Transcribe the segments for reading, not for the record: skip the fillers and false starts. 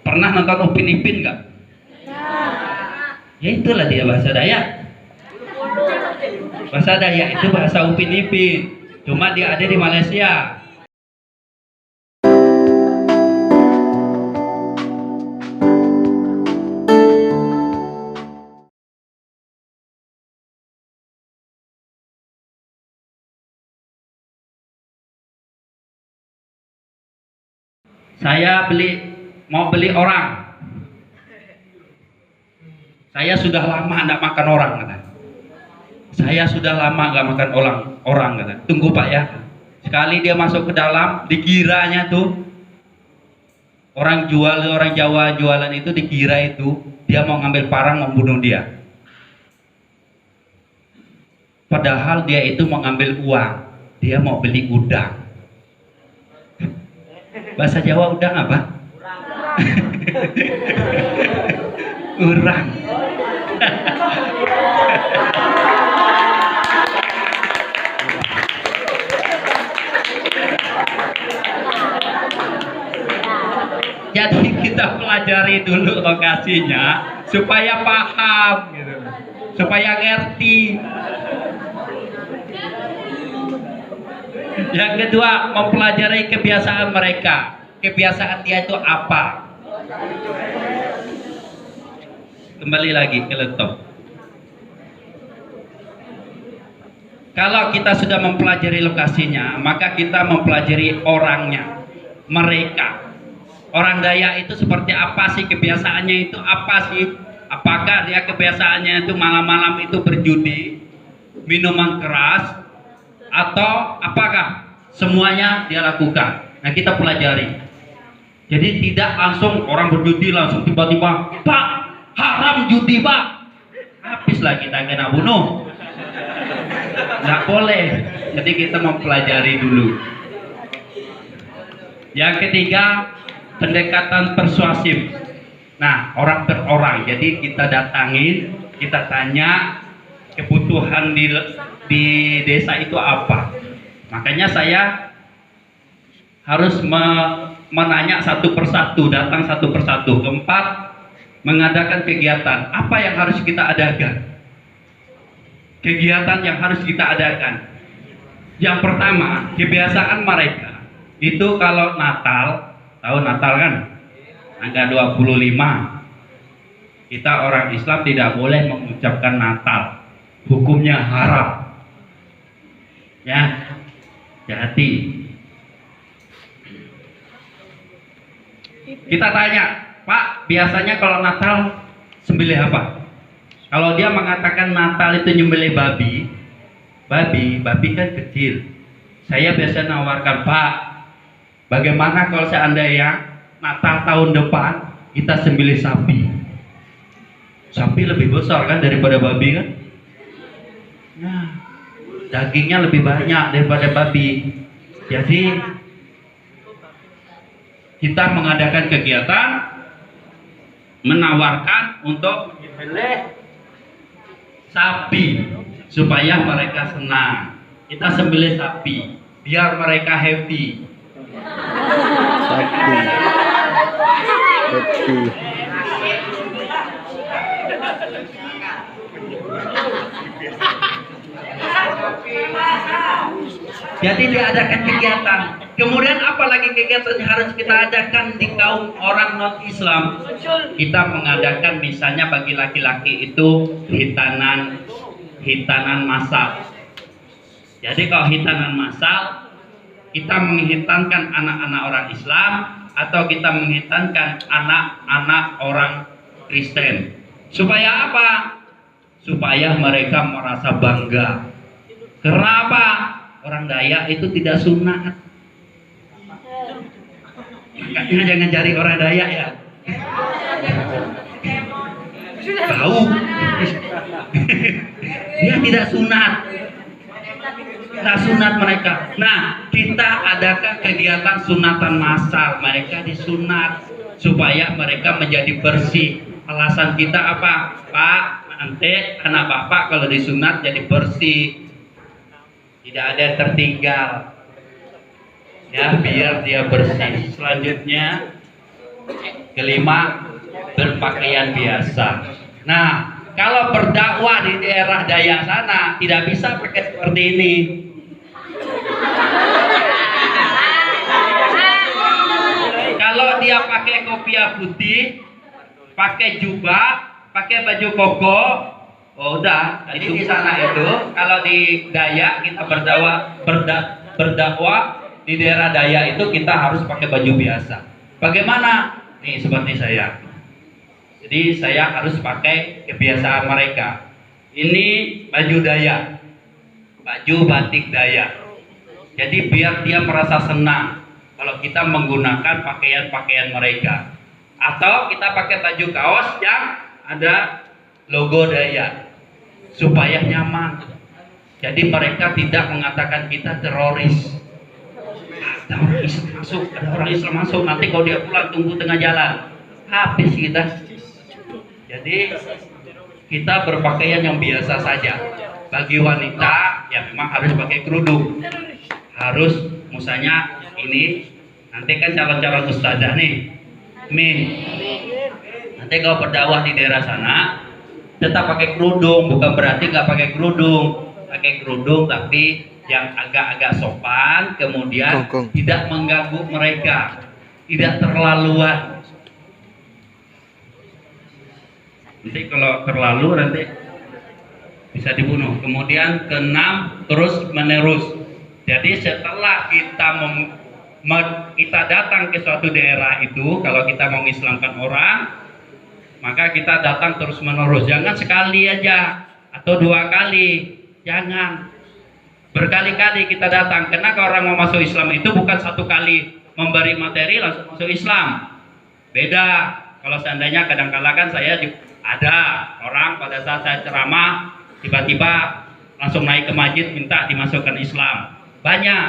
Pernah nonton Upin Ipin nggak? Ya itulah dia bahasa Dayak. Bahasa Dayak itu bahasa Upin Ipin. Cuma dia ada di Malaysia. Saya mau beli orang. Saya sudah lama tidak makan orang, kata. Saya sudah lama nggak makan orang, kata. Tunggu Pak ya. Sekali dia masuk ke dalam, dikiranya tuh orang Jawa jualan itu dikira itu dia mau ngambil parang membunuh dia. Padahal dia itu mau ngambil uang, dia mau beli udang. Bahasa Jawa udang apa? Urang. Jadi kita pelajari dulu lokasinya supaya paham gitu. Supaya ngerti. Yang kedua, mempelajari kebiasaan mereka. Kebiasaan dia itu apa? Kembali lagi ke laptop. Kalau kita sudah mempelajari lokasinya, maka kita mempelajari orangnya, mereka. Orang Dayak itu seperti apa sih, kebiasaannya itu apa sih? Apakah dia kebiasaannya itu malam-malam itu berjudi, minuman keras, atau apakah semuanya dia lakukan? Nah, kita pelajari. Jadi tidak langsung orang berjudi langsung tiba-tiba, Pak, haram judi Pak, habislah kita kena bunuh. Nggak boleh. Jadi kita mempelajari dulu. Yang ketiga, pendekatan persuasif. Nah, orang per orang. Jadi kita datangin, kita tanya kebutuhan di desa itu apa. Makanya saya harus menanya satu persatu, datang satu persatu. Keempat, mengadakan kegiatan. Apa yang harus kita adakan? Kegiatan yang harus kita adakan. Yang pertama, kebiasaan mereka itu kalau Natal, tahu Natal kan? Tanggal 25. Kita orang Islam tidak boleh mengucapkan Natal. Hukumnya haram. Ya, hati-hati. Kita tanya, Pak, biasanya kalau Natal sembelih apa? Kalau dia mengatakan Natal itu nyembelih babi kan kecil. Saya biasa nawarkan, Pak, bagaimana kalau seandainya Natal tahun depan kita sembelih sapi? Sapi lebih besar kan daripada babi kan? Nah, dagingnya lebih banyak daripada babi. Jadi kita mengadakan kegiatan menawarkan untuk menyembelih sapi supaya mereka senang. Kita sembelih sapi biar mereka happy. Happy. Jadi diadakan kegiatan. Kemudian apalagi kegiatan yang harus kita adakan di kaum orang non-Islam? Kita mengadakan misalnya bagi laki-laki itu hitanan massal. Jadi kalau hitanan massal, kita menghitankan anak-anak orang Islam atau kita menghitankan anak-anak orang Kristen. Supaya apa? Supaya mereka merasa bangga. Kenapa? Orang Dayak itu tidak sunat. Makanya jangan cari orang Dayak ya. Tahu? Dia tidak sunat. Tidak sunat mereka. Nah, kita adakan kegiatan sunatan massal. Mereka disunat supaya mereka menjadi bersih. Alasan kita apa? Pak, nanti anak bapak kalau disunat jadi bersih. Tidak ada yang tertinggal. Ya, biar dia bersih. Selanjutnya kelima berpakaian biasa. Nah, kalau berdakwah di daerah Dayak sana tidak bisa pakai seperti ini. Kalau dia pakai kopiah putih, pakai jubah, pakai baju koko, oh udah. Jadi di sana itu, kalau di Dayak kita berdakwah di daerah Dayak itu kita harus pakai baju biasa. Bagaimana? Nih seperti saya. Jadi saya harus pakai kebiasaan mereka. Ini baju Dayak, baju batik Dayak. Jadi biar dia merasa senang kalau kita menggunakan pakaian-pakaian mereka. Atau kita pakai baju kaos yang ada logo Dayak supaya nyaman. Jadi mereka tidak mengatakan kita teroris. Ada orang Islam masuk, ada orang Islam masuk. Nanti kalau dia pulang tunggu tengah jalan, habis kita. Jadi kita berpakaian yang biasa saja. Bagi wanita ya memang harus pakai kerudung. Harus misalnya ini nanti kan calon-calon ustazah nih. Nanti kalau berdakwah di daerah sana tetap pakai kerudung, bukan berarti nggak pakai kerudung. Pakai kerudung tapi yang agak-agak sopan, kemudian tidak mengganggu mereka, tidak terlaluan. Nanti kalau terlalu nanti bisa dibunuh. Kemudian keenam, terus menerus. Jadi setelah kita datang ke suatu daerah itu, kalau kita mau mengislamkan orang, maka kita datang terus menerus. Jangan sekali aja atau 2 kali, jangan berkali-kali kita datang. Karena kalau orang mau masuk Islam itu bukan 1 kali memberi materi langsung masuk Islam. Beda. Kalau seandainya kadang-kala kan saya ada orang pada saat saya ceramah tiba-tiba langsung naik ke masjid minta dimasukkan Islam. Banyak,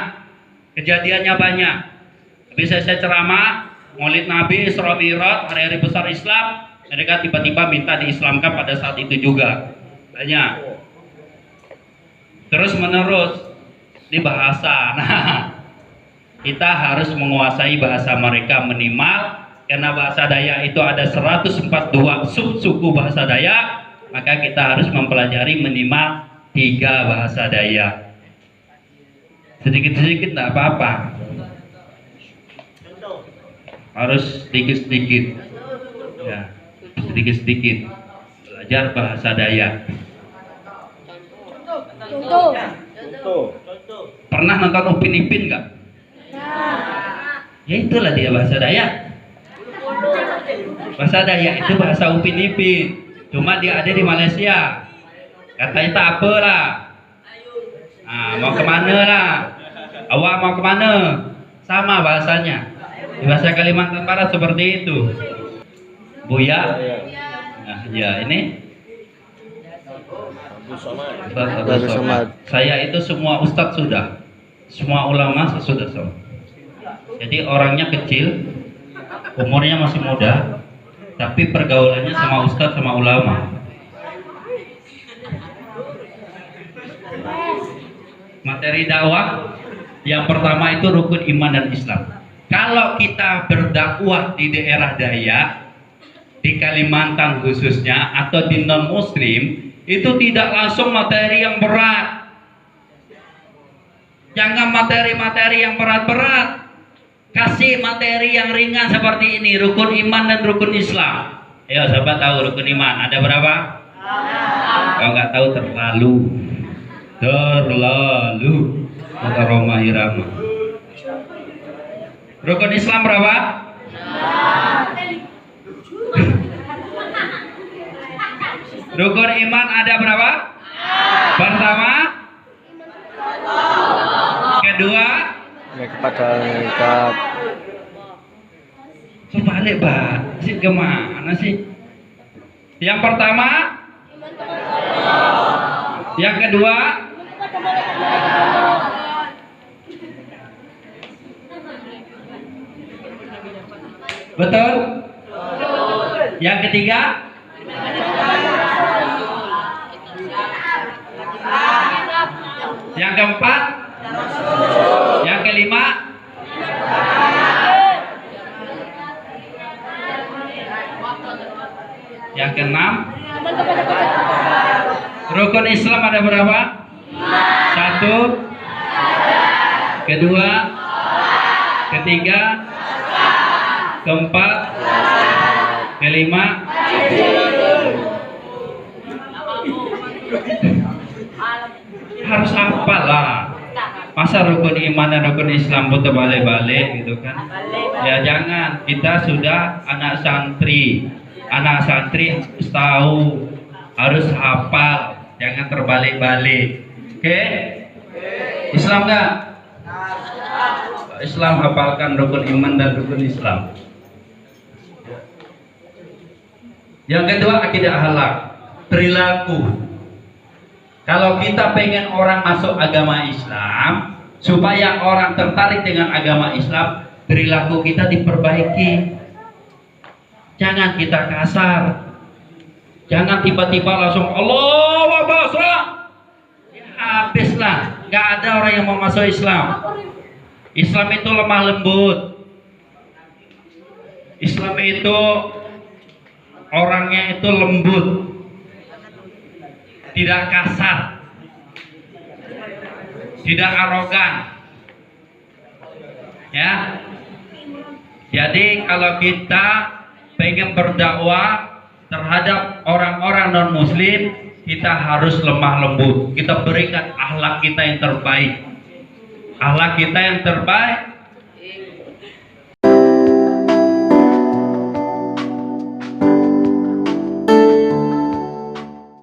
kejadiannya banyak. Tapi saya ceramah Maulid Nabi, Isra Mi'raj, hari-hari besar Islam, mereka tiba-tiba minta diislamkan pada saat itu juga. Banyak. Terus menerus di bahasa. Nah, kita harus menguasai bahasa mereka minimal, karena bahasa Dayak itu ada 142 subsuku bahasa Dayak, maka kita harus mempelajari minimal 3 bahasa Dayak. Sedikit-sedikit tidak apa-apa, harus sedikit-sedikit ya, sedikit-sedikit belajar bahasa Dayak. Pernah nonton Upin Ipin nggak? Ya itulah dia bahasa Dayak. Bahasa Dayak itu bahasa Upin Ipin, cuma dia ada di Malaysia. Katanya tak apa lah. Nah, mau kemana lah? Awak mau kemana? Sama bahasanya. Di bahasa Kalimantan Barat seperti itu. Buya. Nah, ya ini. Bagus Somad. Saya itu semua ustadz sudah. Semua ulama sudah. Jadi orangnya kecil, umurnya masih muda, tapi pergaulannya sama ustadz sama ulama. Materi dakwah yang pertama itu rukun iman dan Islam. Kalau kita berdakwah di daerah Dayak, di Kalimantan khususnya, atau di non muslim, itu tidak langsung materi yang berat. Jangan materi-materi yang berat-berat, kasih materi yang ringan seperti ini, rukun iman dan rukun Islam. Ayo, siapa tahu rukun iman ada berapa? Kalau nggak tahu terlalu kata Roma Irama. Rukun Islam berapa? Rukun iman ada berapa? Pertama, kedua, kepada malaikat. Sebalik Pak, sih kemana sih? Yang pertama, yang kedua, betul? Yang ketiga, yang keempat, yang kelima, Yang keenam, rukun Islam ada berapa? Satu, kedua, ketiga, keempat, kelima. Harus hafal lah. Masa rukun iman dan rukun Islam butuh balik-balik gitu kan? Ya jangan. Kita sudah anak santri harus tahu, harus hafal, jangan terbalik-balik. Oke? Islam nggak? Islam, hafalkan rukun iman dan rukun Islam. Yang kedua, akidah akhlak, perilaku. Kalau kita pengen orang masuk agama Islam, supaya orang tertarik dengan agama Islam, perilaku kita diperbaiki. Jangan kita kasar. Jangan tiba-tiba langsung Allahu Akbar. Ya, habislah. Nggak ada orang yang mau masuk Islam. Islam itu lemah lembut. Islam itu orangnya itu lembut, tidak kasar, tidak arogan. Ya. Jadi kalau kita pengen berdakwah terhadap orang-orang non-muslim, kita harus lemah lembut. Kita berikan akhlak kita yang terbaik. Akhlak kita yang terbaik